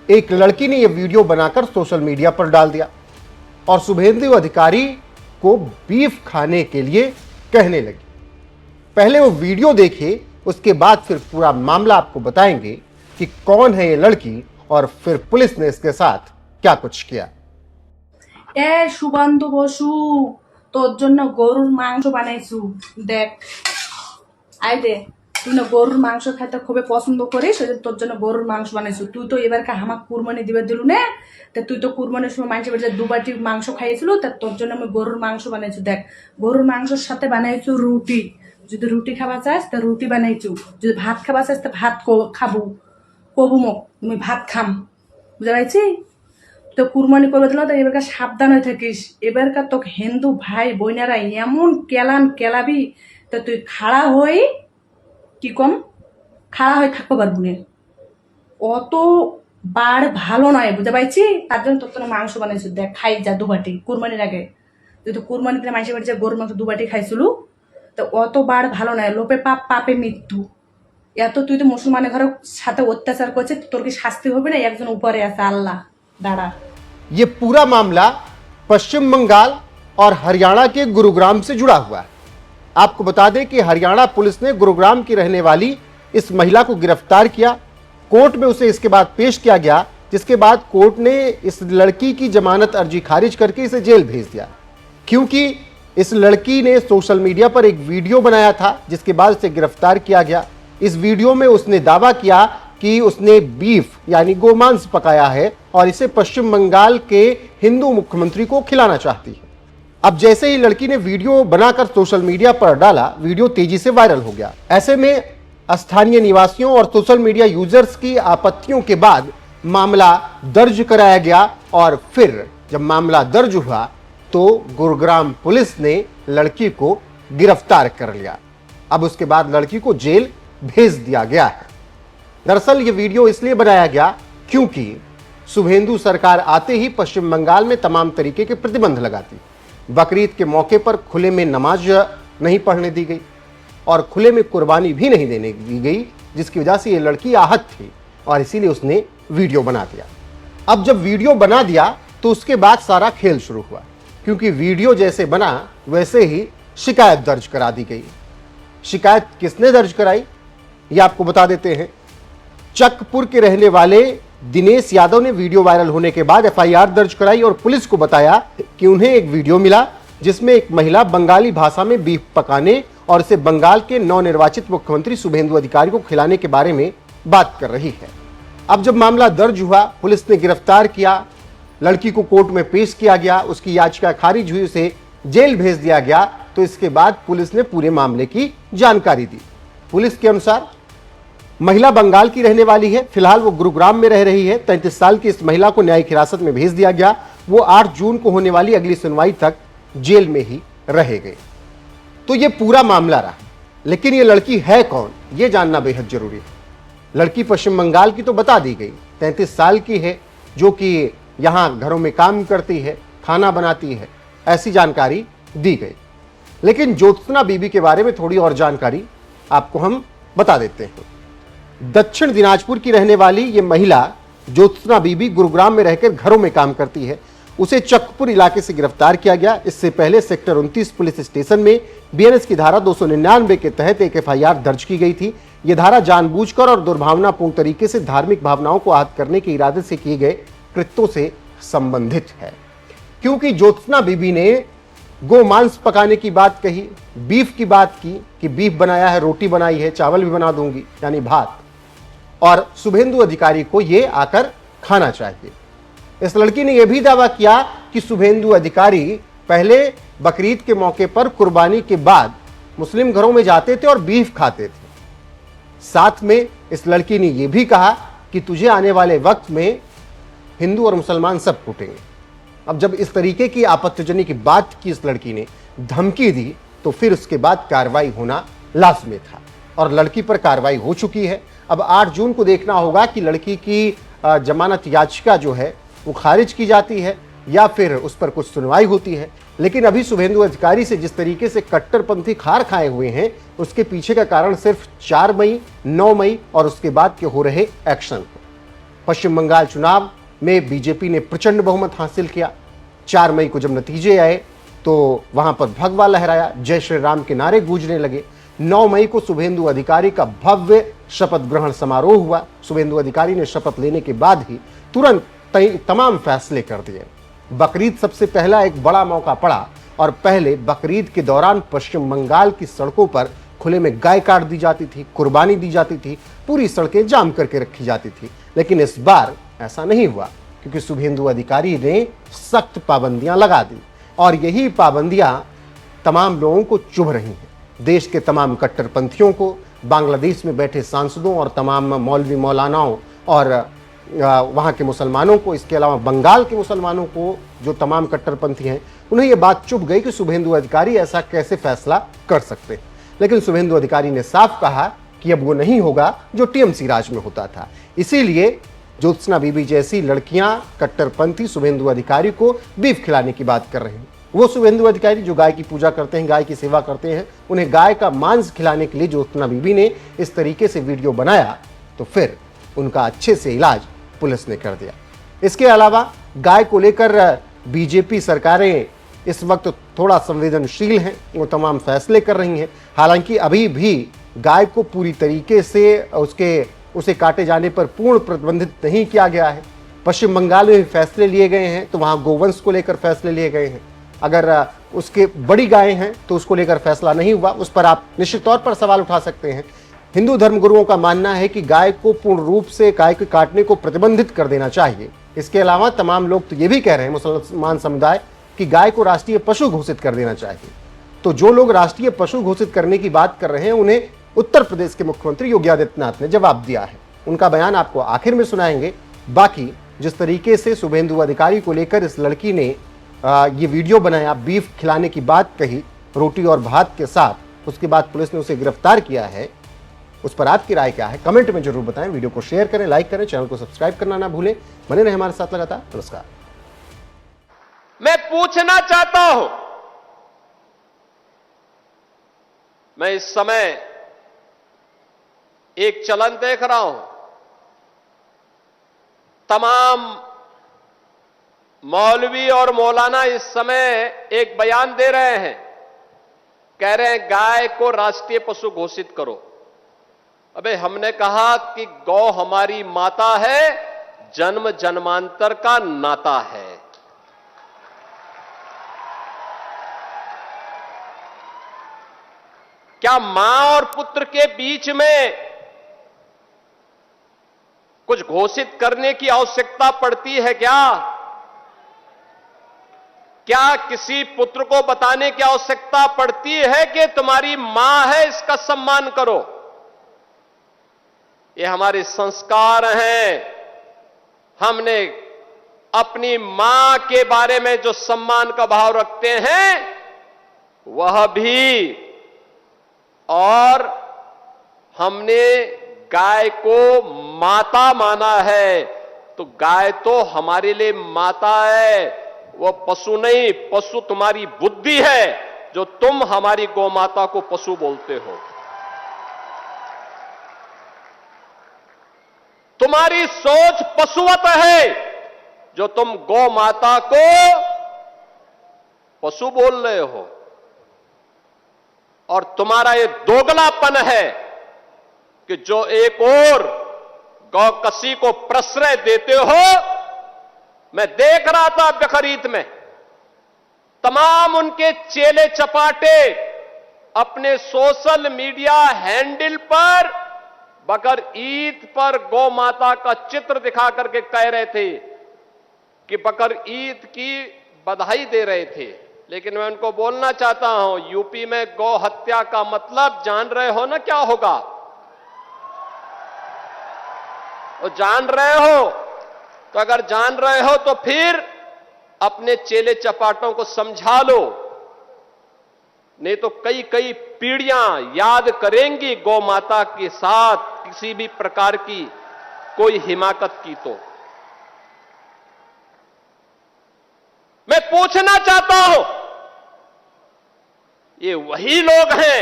एक लड़की ने यह वीडियो बनाकर सोशल मीडिया पर डाल दिया और शुभेंदु अधिकारी को बीफ खाने के लिए कहने लगी। पहले वो वीडियो देखिए, उसके बाद फिर पूरा मामला आपको बताएंगे कि कौन है ये लड़की और फिर पुलिस ने इसके साथ क्या कुछ किया। ए शुभेंदु बसु, তোর জন্য গরুর মাংস বানাইছু দেখ। আই দে, তুই না গরুর মাংস খেতে খুবই পছন্দ করিস, সেজন্য তোর জন্য গরুর মাংস বানাইছু। তুই তো এবারকে আমাকে কুরবানি দিবে দিলু না, তা তুই তো কুরবানির সময় মানুষের বাড়িতে 2 বাটি মাংস খাইয়েছিল, তা তোর জন্য আমি গরুর মাংস বানাইছু দেখ। গরুর মাংসের সাথে বানাইছু রুটি, যদি রুটি খাবা চাস তা রুটি বানাইছু, যদি ভাত খাবা চাস তা ভাত খাবো কবু মোক তুমি ভাত খাম, বুঝতে পারছি? তো কুরবানি করবে দিল, তো এবারকার সাবধান হয়ে থাকিস। এবারকার তোকে হিন্দু ভাই বোনেরা এমন কেলাবি, তা তুই খাড়া হয়ে কি কম খাড়া হয়ে থাকতে পারবি না। অত বাড় ভালো নয়, বুঝতে পারছি? তার জন্য তোর মাংস বানাইছি দেখ, খাই যা 2 বাটি কুরবানির আগে। তুই তো কুরবানিতে মাইসে বাড়ি যা গরুর মাংস 2 বাটি খাইছিল, তো অত বাড় ভালো নয়। লোপে পাপ পাপে মৃত্যু। এত তুই তো মুসলমানের ঘরের সাথে অত্যাচার করছে, তোর কি শাস্তি হবে না? একজন উপরে আছে আল্লাহ দাঁড়া। ये पूरा मामला पश्चिम बंगाल और हरियाणा के गुरुग्राम से जुड़ा हुआ है। आपको बता दें कि हरियाणा पुलिस ने गुरुग्राम की रहने वाली इस महिला को गिरफ्तार किया। कोर्ट में उसे इसके बाद पेश किया गया, जिसके बाद कोर्ट ने इस लड़की की जमानत अर्जी खारिज करके इसे जेल भेज दिया, क्योंकि इस लड़की ने सोशल मीडिया पर एक वीडियो बनाया था, जिसके बाद उसे गिरफ्तार किया गया। इस वीडियो में उसने दावा किया कि उसने बीफ यानी गोमांस पकाया है और इसे पश्चिम बंगाल के हिंदू मुख्यमंत्री को खिलाना चाहती है। अब जैसे ही लड़की ने वीडियो बनाकर सोशल मीडिया पर डाला, वीडियो तेजी से वायरल हो गया। ऐसे में स्थानीय निवासियों और सोशल मीडिया यूजर्स की आपत्तियों के बाद मामला दर्ज कराया गया और फिर जब मामला दर्ज हुआ तो गुरुग्राम पुलिस ने लड़की को गिरफ्तार कर लिया। अब उसके बाद लड़की को जेल भेज दिया गया है। दरअसल यह वीडियो इसलिए बनाया गया क्योंकि शुभेंदु सरकार आते ही पश्चिम बंगाल में तमाम तरीके के प्रतिबंध लगाती। बकरीद के मौके पर खुले में नमाज नहीं पढ़ने दी गई और खुले में कुर्बानी भी नहीं देने दी गई, जिसकी वजह से यह लड़की आहत थी और इसीलिए उसने वीडियो बना दिया। अब जब वीडियो बना दिया तो उसके बाद सारा खेल शुरू हुआ, क्योंकि वीडियो जैसे बना वैसे ही शिकायत दर्ज करा दी गई। शिकायत किसने दर्ज कराई ये आपको बता देते हैं। चकपुर के रहने वाले दिनेश यादव ने वीडियो वायरल होने के बाद एफआईआर दर्ज कराई और पुलिस को बताया कि उन्हें एक वीडियो मिला जिसमें एक महिला बंगाली भाषा में बीफ पकाने और इसे बंगाल के नवनिर्वाचित मुख्यमंत्री शुभेंदु अधिकारी को खिलाने के बारे में बात कर रही है। अब जब मामला दर्ज हुआ, पुलिस ने गिरफ्तार किया, लड़की को कोर्ट में पेश किया गया, उसकी याचिका खारिज हुई, उसे जेल भेज दिया गया। तो इसके बाद पुलिस ने पूरे मामले की जानकारी दी। पुलिस के अनुसार महिला बंगाल की रहने वाली है, फिलहाल वो गुरुग्राम में रह रही है। 33 साल की इस महिला को न्यायिक हिरासत में भेज दिया गया। वो 8 जून को होने वाली अगली सुनवाई तक जेल में ही रहेगी। तो ये पूरा मामला रहा, लेकिन ये लड़की है कौन ये जानना बेहद जरूरी है। लड़की पश्चिम बंगाल की तो बता दी गई, 33 साल की है, जो कि यहाँ घरों में काम करती है, खाना बनाती है, ऐसी जानकारी दी गई। लेकिन ज्योत्सना बीबी के बारे में थोड़ी और जानकारी आपको हम बता देते हैं। दक्षिण दिनाजपुर की रहने वाली ये महिला ज्योत्सना बीबी गुरुग्राम में रहकर घरों में काम करती है। उसे चकपुर इलाके से गिरफ्तार किया गया। इससे पहले सेक्टर 29 पुलिस स्टेशन में बीएनएस की धारा 299 के तहत एक एफआईआर दर्ज की गई थी। यह धारा जानबूझकर और दुर्भावनापूर्ण तरीके से धार्मिक भावनाओं को आहत करने के इरादे से किए गए कृत्यों से संबंधित है, क्योंकि ज्योत्सना बीबी ने गोमांस पकाने की बात कही, बीफ की बात की कि बीफ बनाया है, रोटी बनाई है, चावल भी बना दूंगी यानी भात, और शुभेंदु अधिकारी को ये आकर खाना चाहिए। इस लड़की ने यह भी दावा किया कि शुभेंदु अधिकारी पहले बकरीद के मौके पर कुर्बानी के बाद मुस्लिम घरों में जाते थे और बीफ खाते थे। साथ में इस लड़की ने यह भी कहा कि तुझे आने वाले वक्त में हिंदू और मुसलमान सब कूटेंगे। अब जब इस तरीके की आपत्तिजनक की बात की इस लड़की ने, धमकी दी, तो फिर उसके बाद कार्रवाई होना लाजमी था और लड़की पर कार्रवाई हो चुकी है। अब 8 जून को देखना होगा कि लड़की की जमानत याचिका जो है वो खारिज की जाती है या फिर उस पर कुछ सुनवाई होती है। लेकिन अभी शुभेंदु अधिकारी से जिस तरीके से कट्टरपंथी खार खाए हुए हैं, उसके पीछे का कारण सिर्फ 4 मई, 9 मई और उसके बाद के हो रहे एक्शन। पश्चिम बंगाल चुनाव में बीजेपी ने प्रचंड बहुमत हासिल किया। 4 मई को जब नतीजे आए तो वहां पर भगवा लहराया, जय श्री राम के नारे गूंजने लगे। 9 मई को शुभेंदु अधिकारी का भव्य शपथ ग्रहण समारोह हुआ। शुभेंदु अधिकारी ने शपथ लेने के बाद ही तुरंत तमाम फैसले कर दिए। बकरीद सबसे पहला एक बड़ा मौका पड़ा और पहले बकरीद के दौरान पश्चिम बंगाल की सड़कों पर खुले में गाय काट दी जाती थी, कुर्बानी दी जाती थी, पूरी सड़कें जाम करके रखी जाती थी। लेकिन इस बार ऐसा नहीं हुआ क्योंकि शुभेंदु अधिकारी ने सख्त पाबंदियां लगा दी और यही पाबंदियां तमाम लोगों को चुभ रही हैं। देश के तमाम कट्टरपंथियों को, बांग्लादेश में बैठे सांसदों और तमाम मौलवी मौलानाओं और वहाँ के मुसलमानों को, इसके अलावा बंगाल के मुसलमानों को, जो तमाम कट्टरपंथी हैं, उन्हें यह बात चुभ गई कि शुभेंदु अधिकारी ऐसा कैसे फैसला कर सकते हैं। लेकिन शुभेंदु अधिकारी ने साफ कहा कि अब वो नहीं होगा जो टीएमसी राज में होता था। इसीलिए ज्योत्सना बीबी जैसी लड़कियां, कट्टरपंथी शुभेंदु अधिकारी को बीफ खिलाने की बात कर रहे हैं। वो शुभेंदु अधिकारी जो गाय की पूजा करते हैं, गाय की सेवा करते हैं, उन्हें गाय का मांस खिलाने के लिए ज्योत्सना बीबी ने इस तरीके से वीडियो बनाया तो फिर उनका अच्छे से इलाज पुलिस ने कर दिया। इसके अलावा गाय को लेकर बीजेपी सरकारें इस वक्त थोड़ा संवेदनशील हैं, वो तमाम फैसले कर रही हैं। हालांकि अभी भी गाय को पूरी तरीके से उसे काटे जाने पर पूर्ण प्रतिबंधित नहीं किया गया है। पश्चिम बंगाल में भी फैसले लिए गए हैं तो वहां गोवंश को लेकर फैसले लिए गए हैं। अगर उसके बड़ी गायें हैं तो उसको लेकर फैसला नहीं हुआ, उस पर आप निश्चित तौर पर सवाल उठा सकते हैं। हिंदू धर्मगुरुओं का मानना है कि गाय को पूर्ण रूप से गाय के काटने को प्रतिबंधित कर देना चाहिए। इसके अलावा तमाम लोग तो ये भी कह रहे हैं, मुसलमान समुदाय, कि गाय को राष्ट्रीय पशु घोषित कर देना चाहिए। तो जो लोग राष्ट्रीय पशु घोषित करने की बात कर रहे हैं उन्हें उत्तर प्रदेश के मुख्यमंत्री योगी आदित्यनाथ ने जवाब दिया है। उनका बयान आपको आखिर में सुनाएंगे। बाकी जिस तरीके से शुभेंदु अधिकारी को लेकर इस लड़की ने ये वीडियो बनाया, बीफ खिलाने की बात कही रोटी और भात के साथ, उसके बाद पुलिस ने उसे गिरफ्तार किया है, उस पर आपकी राय क्या है कमेंट में जरूर बताएं। वीडियो को शेयर करें, लाइक करें, चैनल को सब्सक्राइब करना ना भूलें। बने रहे हमारे साथ लगातार। नमस्कार। मैं पूछना चाहता हूं, मैं इस समय एक चलन देख रहा हूं, तमाम मौलवी और मौलाना इस समय एक बयान दे रहे हैं, कह रहे हैं गाय को राष्ट्रीय पशु घोषित करो। अबे हमने कहा कि गौ हमारी माता है, जन्म जन्मांतर का नाता है। क्या मां और पुत्र के बीच में कुछ घोषित करने की आवश्यकता पड़ती है क्या? क्या किसी पुत्र को बताने की आवश्यकता पड़ती है कि तुम्हारी मां है, इसका सम्मान करो? ये हमारे संस्कार हैं। हमने अपनी मां के बारे में जो सम्मान का भाव रखते हैं वह भी, और हमने गाय को माता माना है, तो गाय तो हमारे लिए माता है, वह पशु नहीं। पशु तुम्हारी बुद्धि है जो तुम हमारी गौ माता को पशु बोलते हो। तुम्हारी सोच पशुवत है जो तुम गौ माता को पशु बोल रहे हो। और तुम्हारा ये दोगलापन है कि जो एक और गौकसी को प्रश्रय देते हो। मैं देख रहा था बकरीद में तमाम उनके चेले चपाटे अपने सोशल मीडिया हैंडल पर बकर ईद पर गौ माता का चित्र दिखा करके कह रहे थे कि बकर ईद की बधाई दे रहे थे। लेकिन मैं उनको बोलना चाहता हूं, यूपी में गौ हत्या का मतलब जान रहे हो ना क्या होगा? वो जान रहे हो? तो अगर जान रहे हो तो फिर अपने चेले चपाटों को समझा लो, नहीं तो कई कई पीढ़ियां याद करेंगी गौ माता के साथ किसी भी प्रकार की कोई हिमाकत की। तो मैं पूछना चाहता हूं, ये वही लोग हैं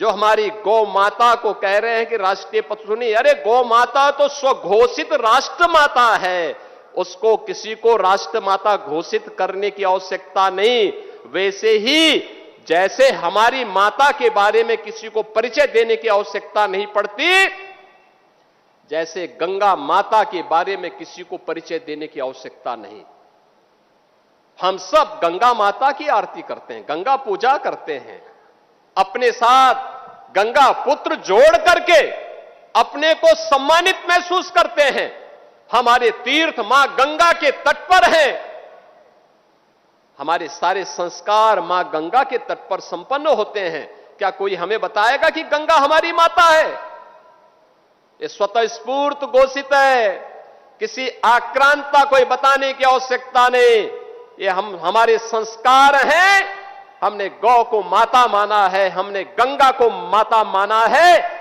जो हमारी गौ माता को कह रहे हैं कि राष्ट्रीय पशु सुनी, अरे गौ माता तो स्वघोषित राष्ट्र माता है, उसको किसी को राष्ट्र माता घोषित करने की आवश्यकता नहीं। वैसे ही जैसे हमारी माता के बारे में किसी को परिचय देने की आवश्यकता नहीं पड़ती, जैसे गंगा माता के बारे में किसी को परिचय देने की आवश्यकता नहीं। हम सब गंगा माता की आरती करते हैं, गंगा पूजा करते हैं, अपने साथ गंगा पुत्र जोड़ करके अपने को सम्मानित महसूस करते हैं। हमारे तीर्थ मां गंगा के तट पर हैं, हमारे सारे संस्कार मां गंगा के तट पर संपन्न होते हैं। क्या कोई हमें बताएगा कि गंगा हमारी माता है? ये स्वतः स्फूर्त घोषित है, किसी आक्रांता को बताने की आवश्यकता नहीं। ये हमारे संस्कार हैं, हमने गौ को माता माना है, हमने गंगा को माता माना है,